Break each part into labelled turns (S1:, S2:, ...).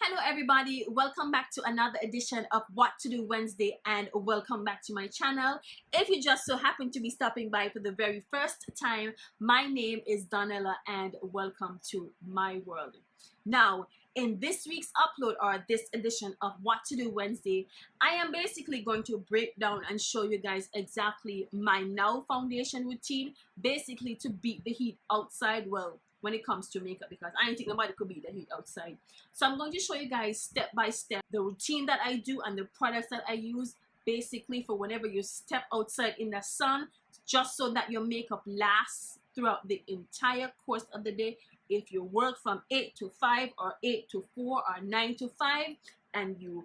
S1: Hello everybody, welcome back to another edition of What to Do Wednesday, and welcome back to my channel. If you just so happen to be stopping by for the very first time, my name is Donella and welcome to my world. Now, in this week's upload or this edition of What to Do Wednesday, I am basically going to break down and show you guys exactly my now foundation routine, basically to beat the heat outside. Well, when it comes to makeup, because I don't think nobody could beat the heat outside. So I'm going to show you guys step by step the routine that I do and the products that I use basically for whenever you step outside in the sun, just so that your makeup lasts throughout the entire course of the day. If you work from 8 to 5 or 8 to 4 or 9 to 5 and you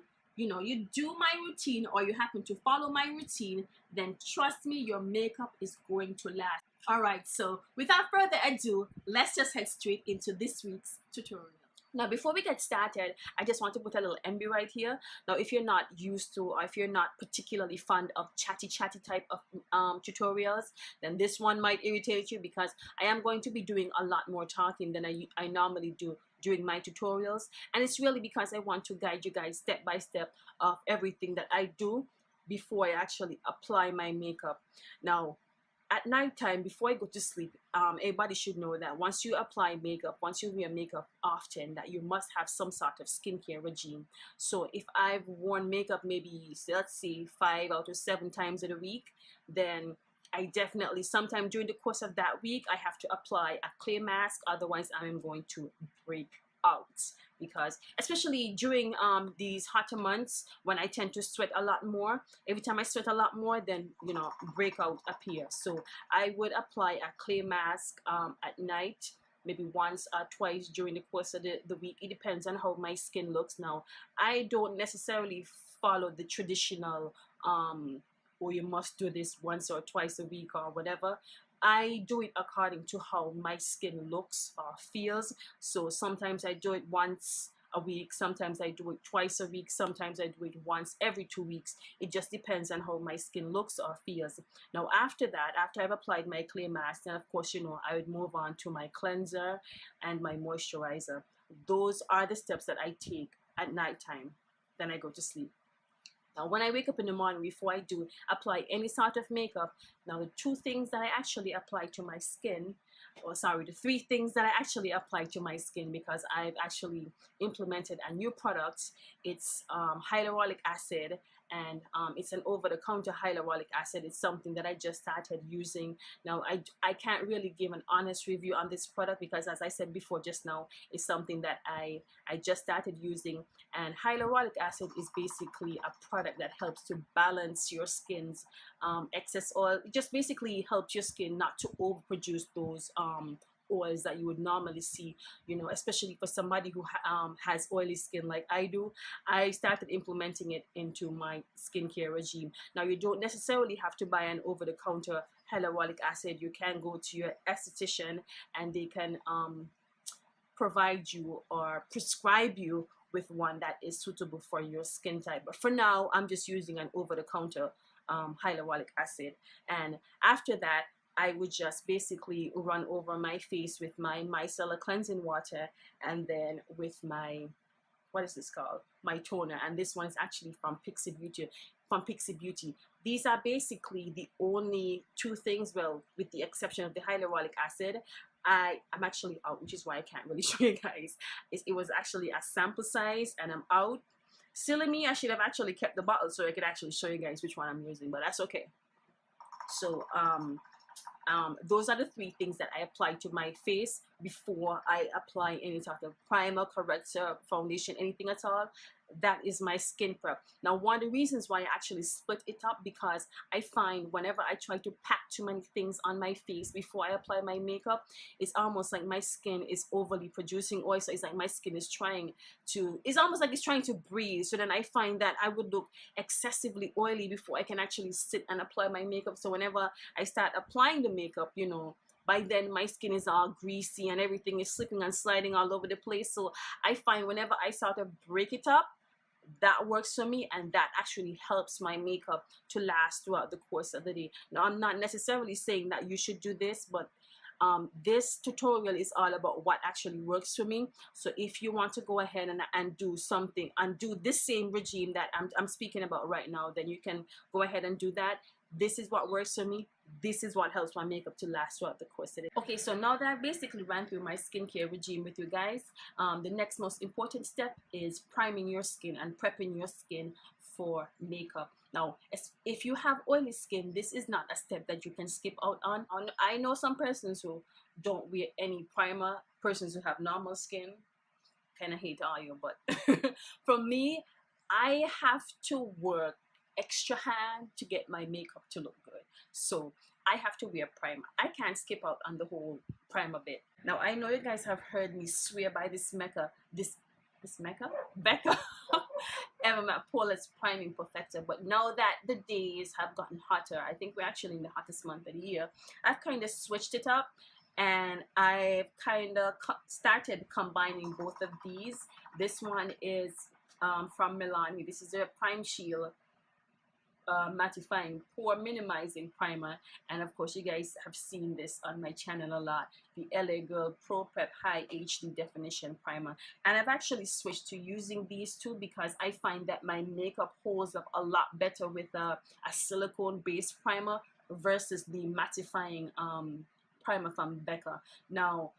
S1: do my routine, or you happen to follow my routine, then trust me, your makeup is going to last. Alright, so without further ado, let's just head straight into this week's tutorial. Now, before we get started, I just want to put a little MB right here. Now, if you're not used to, or if you're not particularly fond of chatty type of tutorials, then this one might irritate you, because I am going to be doing a lot more talking than I normally do during my tutorials. And it's really because I want to guide you guys step by step of everything that I do before I actually apply my makeup. Now, at night time, before I go to sleep, everybody should know that once you apply makeup, once you wear makeup often, that you must have some sort of skincare regime. So if I've worn makeup maybe, let's say 5 out of 7 times in a week, then I definitely, sometime during the course of that week, I have to apply a clear mask, otherwise I'm going to break out. Because especially during these hotter months, when I tend to sweat a lot more, every time I sweat a lot more, then breakout appears. So I would apply a clear mask at night, maybe once or twice during the course of the week. It depends on how my skin looks. Now, I don't necessarily follow the traditional or you must do this once or twice a week or whatever. I do it according to how my skin looks or feels. So sometimes I do it once a week, sometimes I do it twice a week, sometimes I do it once every 2 weeks. It just depends on how my skin looks or feels. Now, after that, after I've applied my clear mask, then of course, I would move on to my cleanser and my moisturizer. Those are the steps that I take at nighttime. Then I go to sleep. Now, when I wake up in the morning, before I do apply any sort of makeup, now the 2 things that I actually apply to my skin, or sorry, the 3 things that I actually apply to my skin, because I've actually implemented a new product. It's hyaluronic acid, and it's an over-the-counter hyaluronic acid. It's something that I just started using. Now, I can't really give an honest review on this product, because as I said before just now, it's something that I just started using. And hyaluronic acid is basically a product that helps to balance your skin's excess oil. It just basically helps your skin not to overproduce those oils that you would normally see, especially for somebody who has oily skin like I do. I started implementing it into my skincare regime. Now, you don't necessarily have to buy an over-the-counter hyaluronic acid. You can go to your esthetician and they can provide you or prescribe you with one that is suitable for your skin type. But for now, I'm just using an over-the-counter hyaluronic acid. And after that, I would just basically run over my face with my micellar cleansing water, and then with my, what is this called? My toner. And this one is actually from Pixie Beauty. These are basically the only 2 things, well, with the exception of the hyaluronic acid. I'm actually out, which is why I can't really show you guys. It was actually a sample size and I'm out. Silly me, I should have actually kept the bottle so I could actually show you guys which one I'm using, but that's okay. So those are the 3 things that I apply to my face before I apply any sort of primer, corrector, foundation, anything at all. That is my skin prep. Now, one of the reasons why I actually split it up, because I find whenever I try to pack too many things on my face before I apply my makeup, it's almost like my skin is overly producing oil. So it's like my skin is it's almost like it's trying to breathe. So then I find that I would look excessively oily before I can actually sit and apply my makeup. So whenever I start applying the makeup, by then my skin is all greasy and everything is slipping and sliding all over the place. So I find whenever I sort of break it up, that works for me, and that actually helps my makeup to last throughout the course of the day. Now, I'm not necessarily saying that you should do this, but This tutorial is all about what actually works for me. So if you want to go ahead and do something and do this same regime that I'm speaking about right now, then you can go ahead and do that. This is what works for me. This is what helps my makeup to last throughout the course of it. Okay, so now that I've basically ran through my skincare regime with you guys, the next most important step is priming your skin and prepping your skin for makeup. Now, if you have oily skin, this is not a step that you can skip out on. I know some persons who don't wear any primer, persons who have normal skin, kind of hate all you, but for me, I have to work extra hand to get my makeup to look good. So I have to wear primer. I can't skip out on the whole primer bit. Now I know you guys have heard me swear by this Becca Evermatte Poreless Priming Perfector, but now that the days have gotten hotter, I think we're actually in the hottest month of the year, I've kind of switched it up and I've kind of started combining both of these. This one is from Milani. This is a Prime Shield mattifying pore minimizing primer, and of course you guys have seen this on my channel a lot, the LA Girl Pro Prep High HD Definition Primer. And I've actually switched to using these two because I find that my makeup holds up a lot better with a silicone based primer versus the mattifying primer from Becca. Now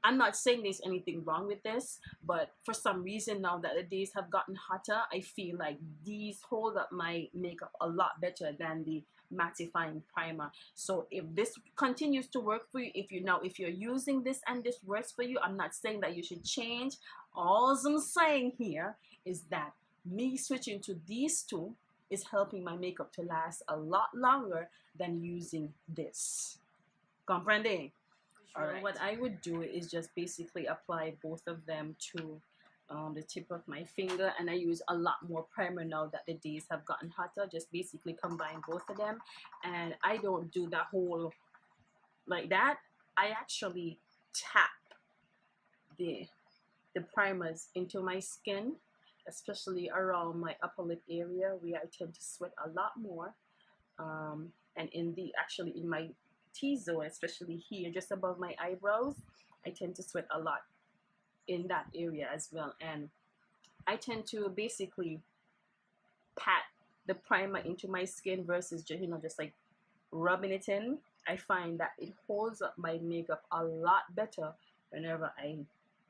S1: I'm not saying there's anything wrong with this, but for some reason now that the days have gotten hotter, I feel like these hold up my makeup a lot better than the mattifying primer. So if this continues to work for you, if you're using this and this works for you, I'm not saying that you should change. All I'm saying here is that me switching to these two is helping my makeup to last a lot longer than using this. Comprende? Alright. What I would do is just basically apply both of them to the tip of my finger, and I use a lot more primer now that the days have gotten hotter. Just basically combine both of them, and I don't do the whole like that. I actually tap the primers into my skin, especially around my upper lip area where I tend to sweat a lot more, and actually in my T-zone, especially here just above my eyebrows, I tend to sweat a lot in that area as well. And I tend to basically pat the primer into my skin versus just like rubbing it in. I find that it holds up my makeup a lot better whenever I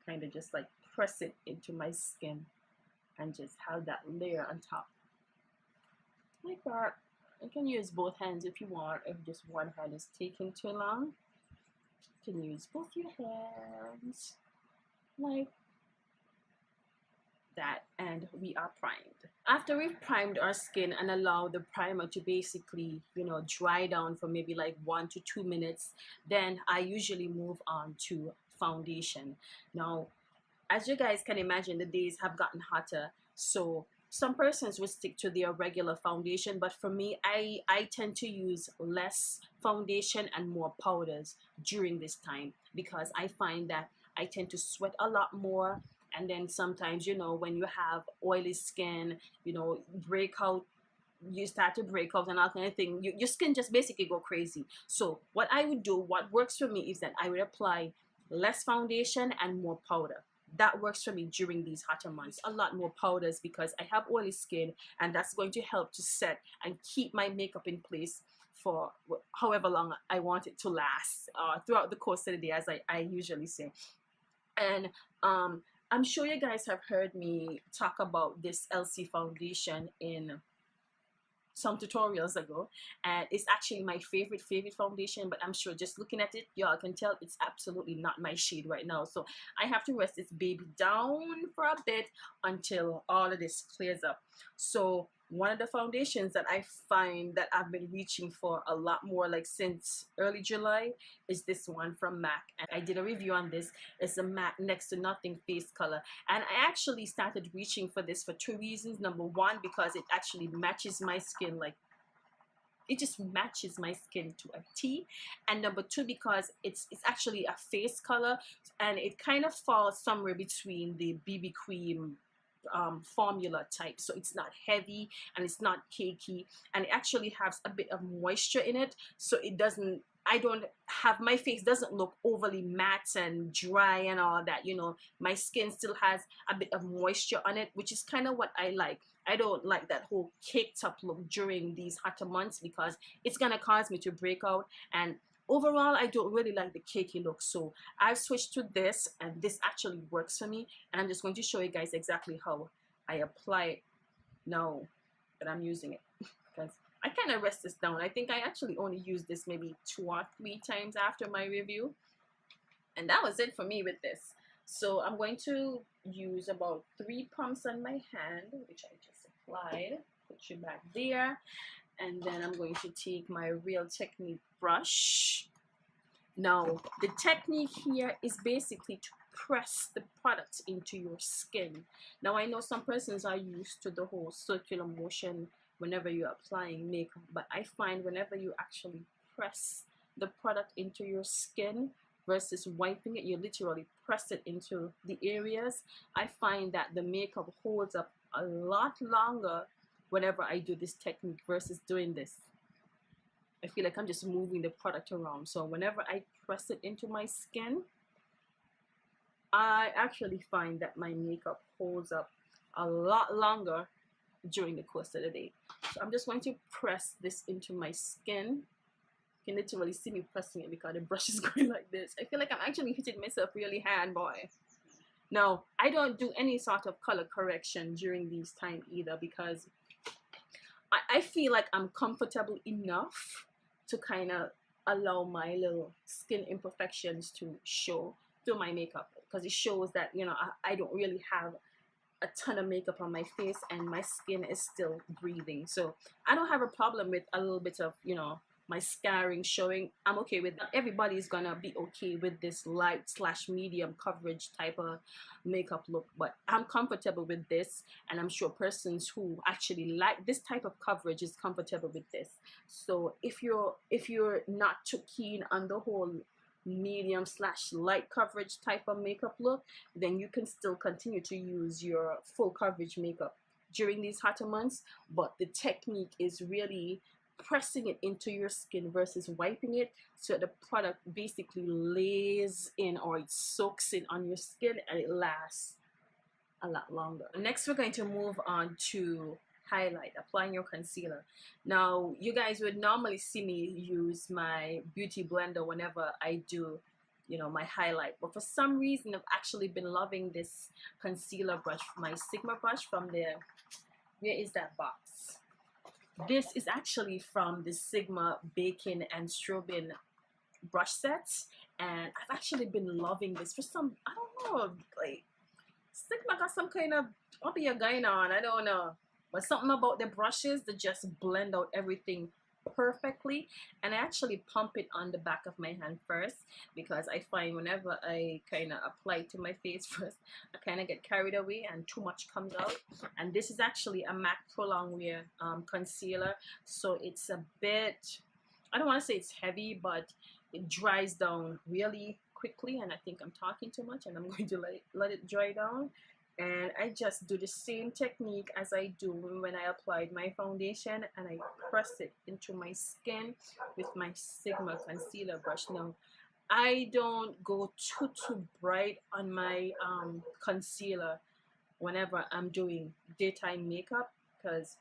S1: kind of just like press it into my skin and just have that layer on top like that. You can use both hands if you want. If just one hand is taking too long, you can use both your hands like that, and we are primed. After we've primed our skin and allow the primer to basically dry down for maybe like 1 to 2 minutes, then I usually move on to foundation. Now, as you guys can imagine, the days have gotten hotter, so some persons would stick to their regular foundation, but for me, I tend to use less foundation and more powders during this time because I find that I tend to sweat a lot more. And then sometimes, when you have oily skin, you start to break out and all kind of thing, your skin just basically go crazy. So what I would do, what works for me is that I would apply less foundation and more powder. That works for me during these hotter months. A lot more powders because I have oily skin, and that's going to help to set and keep my makeup in place for however long I want it to last throughout the course of the day, as I usually say. And I'm sure you guys have heard me talk about this LC foundation in some tutorials ago, and it's actually my favorite foundation, but I'm sure just looking at it, y'all can tell it's absolutely not my shade right now. So I have to rest this baby down for a bit until all of this clears up. So one of the foundations that I find that I've been reaching for a lot more, like since early July, is this one from MAC. And I did a review on this. It's a MAC Next to Nothing face color, and I actually started reaching for this for 2 reasons. Number one, because it actually matches my skin, like it just matches my skin to a T. And number two, because it's actually a face color, and it kind of falls somewhere between the BB cream formula type, so it's not heavy and it's not cakey, and it actually has a bit of moisture in it, so it doesn't, I don't have, my face doesn't look overly matte and dry and all that, you know. My skin still has a bit of moisture on it, which is kind of what I like. I don't like that whole caked up look during these hotter months because it's gonna cause me to break out, and overall I don't really like the cakey look. So I've switched to this, and this actually works for me, and I'm just going to show you guys exactly how I apply it now that I'm using it. Because I kind of rest this down. I think I actually only used this maybe 2 or 3 times after my review, and that was it for me with this. So I'm going to use about 3 pumps on my hand, which I just applied. Put you back there, and then I'm going to take my Real Technique brush. Now the technique here is basically to press the product into your skin. Now I know some persons are used to the whole circular motion whenever you're applying makeup, but I find whenever you actually press the product into your skin versus wiping it, you literally press it into the areas, I find that the makeup holds up a lot longer whenever I do this technique versus doing this. I feel like I'm just moving the product around. So whenever I press it into my skin, I actually find that my makeup holds up a lot longer during the course of the day. So I'm just going to press this into my skin. You can literally see me pressing it because the brush is going like this. I feel like I'm actually hitting myself really hard, boy. Now, I don't do any sort of color correction during these time either, because I feel like I'm comfortable enough to kind of allow my little skin imperfections to show through my makeup, because it shows that, you know, I don't really have a ton of makeup on my face and my skin is still breathing. So I don't have a problem with a little bit of, you know, my scarring showing. I'm okay with that. Everybody's gonna be okay with this light / medium coverage type of makeup look, but I'm comfortable with this, and I'm sure persons who actually like this type of coverage is comfortable with this. So if you're not too keen on the whole medium / light coverage type of makeup look, then you can still continue to use your full coverage makeup during these hotter months, but the technique is really pressing it into your skin versus wiping it, so the product basically lays in, or it soaks in on your skin, and it lasts a lot longer. Next, we're going to move on to highlight, applying your concealer. Now you guys would normally see me use my beauty blender whenever I do, you know, my highlight, but for some reason I've actually been loving this concealer brush, my Sigma brush from the, where is that box? This is actually from the Sigma Baking and Strobing brush sets, and I've actually been loving this for some, I don't know, like Sigma got some kind of what be going on, I don't know, but something about the brushes that just blend out everything perfectly. And I actually pump it on the back of my hand first, because I find whenever I kind of apply it to my face first, I kind of get carried away and too much comes out. And this is actually a MAC Pro Longwear concealer, so it's a bit, I don't want to say it's heavy, but it dries down really quickly, and I think I'm talking too much, and I'm going to let it dry down. And I just do the same technique as I do when I applied my foundation, and I press it into my skin with my Sigma concealer brush. Now, I don't go too bright on my concealer whenever I'm doing daytime makeup, because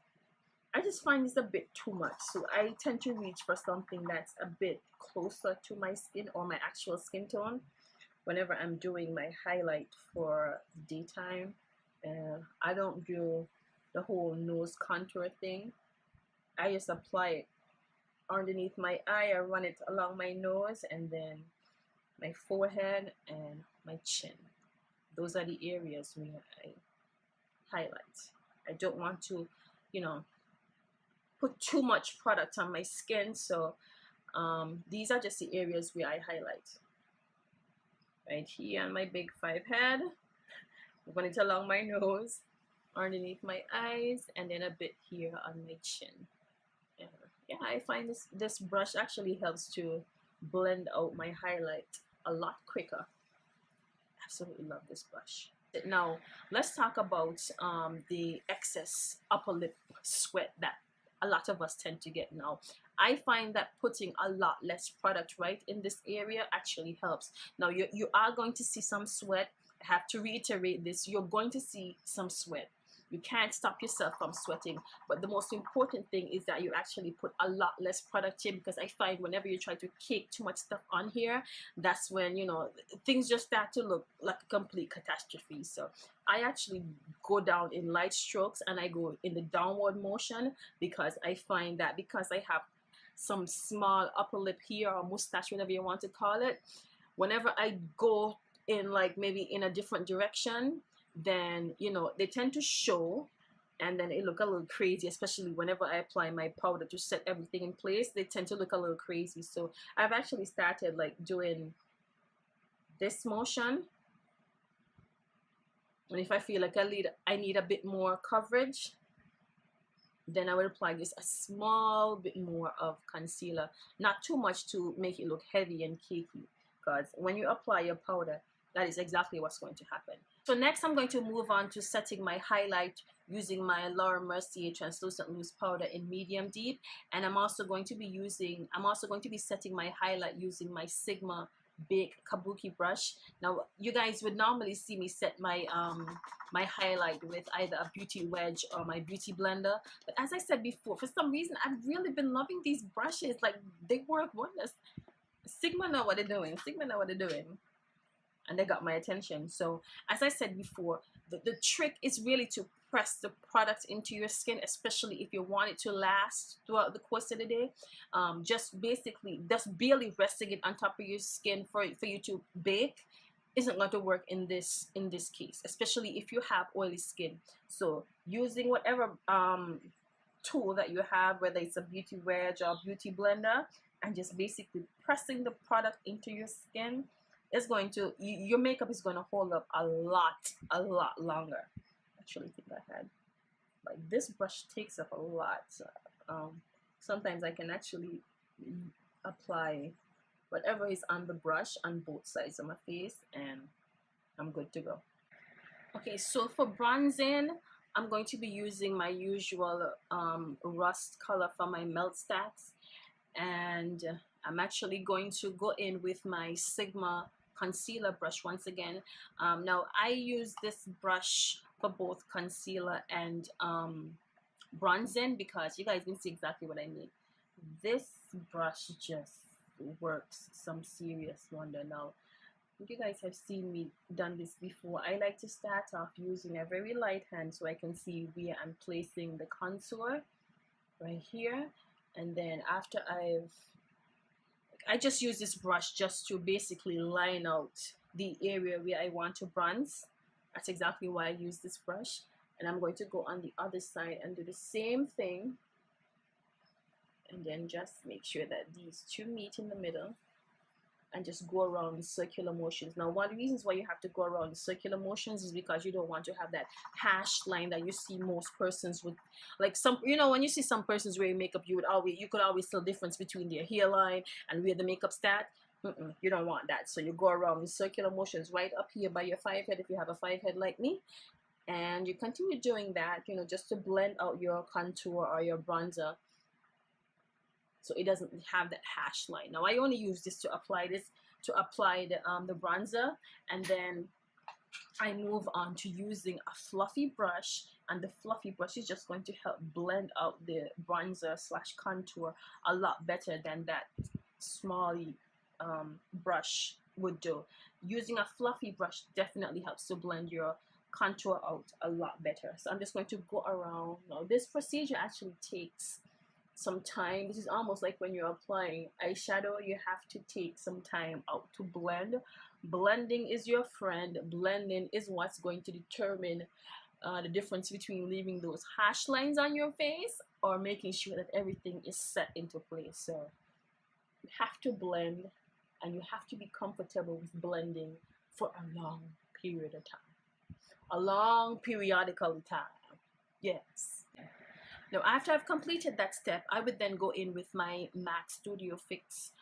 S1: I just find it's a bit too much. So I tend to reach for something that's a bit closer to my skin or my actual skin tone whenever I'm doing my highlight for daytime. I don't do the whole nose contour thing. I just apply it underneath my eye, I run it along my nose, and then my forehead and my chin. Those are the areas where I highlight. I don't want to, you know, put too much product on my skin, so these are just the areas where I highlight. Right here on my big 5 head, run it along my nose, underneath my eyes, and then a bit here on my chin. Yeah, I find this brush actually helps to blend out my highlight a lot quicker. Absolutely love this brush. Now, let's talk about the excess upper lip sweat that a lot of us tend to get now. I find that putting a lot less product right in this area actually helps. Now, you are going to see some sweat. I have to reiterate this. You're going to see some sweat. You can't stop yourself from sweating, but the most important thing is that you actually put a lot less product in, because I find whenever you try to cake too much stuff on here, that's when, you know, things just start to look like a complete catastrophe. So I actually go down in light strokes and I go in the downward motion, because I find that because I have some small upper lip here, or mustache, whatever you want to call it, whenever I go in like maybe in a different direction, then, you know, they tend to show, and then it look a little crazy, especially whenever I apply my powder to set everything in place. They tend to look a little crazy. So I've actually started like doing this motion, and if I feel like I need a bit more coverage, then I would apply just a small bit more of concealer, not too much to make it look heavy and cakey, because when you apply your powder, that is exactly what's going to happen. So next I'm going to move on to setting my highlight using my Laura Mercier translucent loose powder in medium deep, and I'm also going to be setting my highlight using my Sigma big kabuki brush. Now you guys would normally see me set my my highlight with either a beauty wedge or my beauty blender, but as I said before, for some reason I've really been loving these brushes. Like, they work wonders. Sigma know what they're doing. Sigma know what they're doing, and they got my attention. So as I said before, the trick is really to press the product into your skin, especially if you want it to last throughout the course of the day. Just barely resting it on top of your skin for you to bake isn't going to work in this case, especially if you have oily skin. So using whatever tool that you have, whether it's a beauty wedge or beauty blender, and just basically pressing the product into your skin, is going to, your makeup is going to hold up a lot longer. Actually, think I had, like, this brush takes up a lot. Sometimes I can actually apply whatever is on the brush on both sides of my face, and I'm good to go. Okay, so for bronzing, I'm going to be using my usual rust color from my Melt Stacks, and I'm actually going to go in with my Sigma concealer brush once again. Now I use this brush for both concealer and bronzing, because you guys can see exactly what I mean. This brush just works some serious wonder. Now, if you guys have seen me done this before, I like to start off using a very light hand so I can see where I'm placing the contour right here, and then after I just use this brush just to basically line out the area where I want to bronze. That's exactly why I use this brush. And I'm going to go on the other side and do the same thing, and then just make sure that these two meet in the middle, and just go around the circular motions. Now, one of the reasons why you have to go around the circular motions is because you don't want to have that hashed line that you see most persons with. Like, some, you know, when you see some persons wearing makeup, you could always tell the difference between their hairline and where the makeup start. You don't want that. So you go around the circular motions right up here by your 5 head if you have a 5 head like me, and you continue doing that, you know, just to blend out your contour or your bronzer, so it doesn't have that hash line. Now I only use this to apply the bronzer, and then I move on to using a fluffy brush, and the fluffy brush is just going to help blend out the bronzer slash contour a lot better than that small brush would do. Using a fluffy brush definitely helps to blend your contour out a lot better. So I'm just going to go around. Now this procedure actually takes some time. This is almost like when you're applying eyeshadow, you have to take some time out to blend. Blending is your friend. Blending is what's going to determine the difference between leaving those hash lines on your face or making sure that everything is set into place. So you have to blend, and you have to be comfortable with blending for a long period of time, a long periodical time. Yes. Now, after I've completed that step, I would then go in with my MAC Studio Fix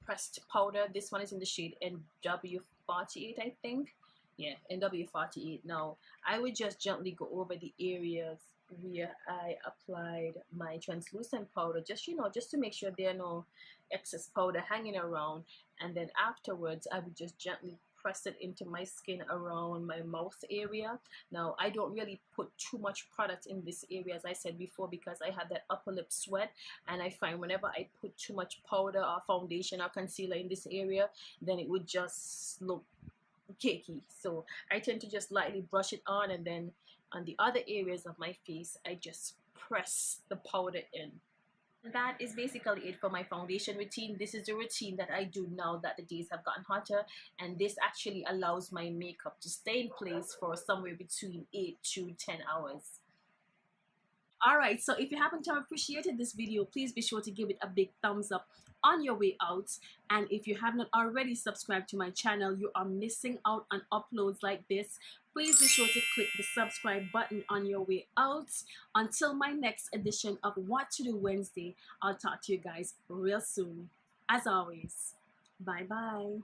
S1: pressed powder. This one is in the shade NW48, I think. yeah, NW48. Now I would just gently go over the areas where I applied my translucent powder, just just to make sure there are no excess powder hanging around. And then afterwards I would just gently press it into my skin around my mouth area. Now I don't really put too much product in this area, as I said before, because I have that upper lip sweat, and I find whenever I put too much powder or foundation or concealer in this area, then it would just look cakey. So I tend to just lightly brush it on, and then on the other areas of my face I just press the powder in. That is basically it for my foundation routine. This is the routine that I do now that the days have gotten hotter, and this actually allows my makeup to stay in place for somewhere between 8 to 10 hours. Alright, so if you happen to have appreciated this video, please be sure to give it a big thumbs up on your way out. And if you have not already subscribed to my channel, you are missing out on uploads like this. Please be sure to click the subscribe button on your way out. Until my next edition of What to Do Wednesday, I'll talk to you guys real soon. As always, bye bye.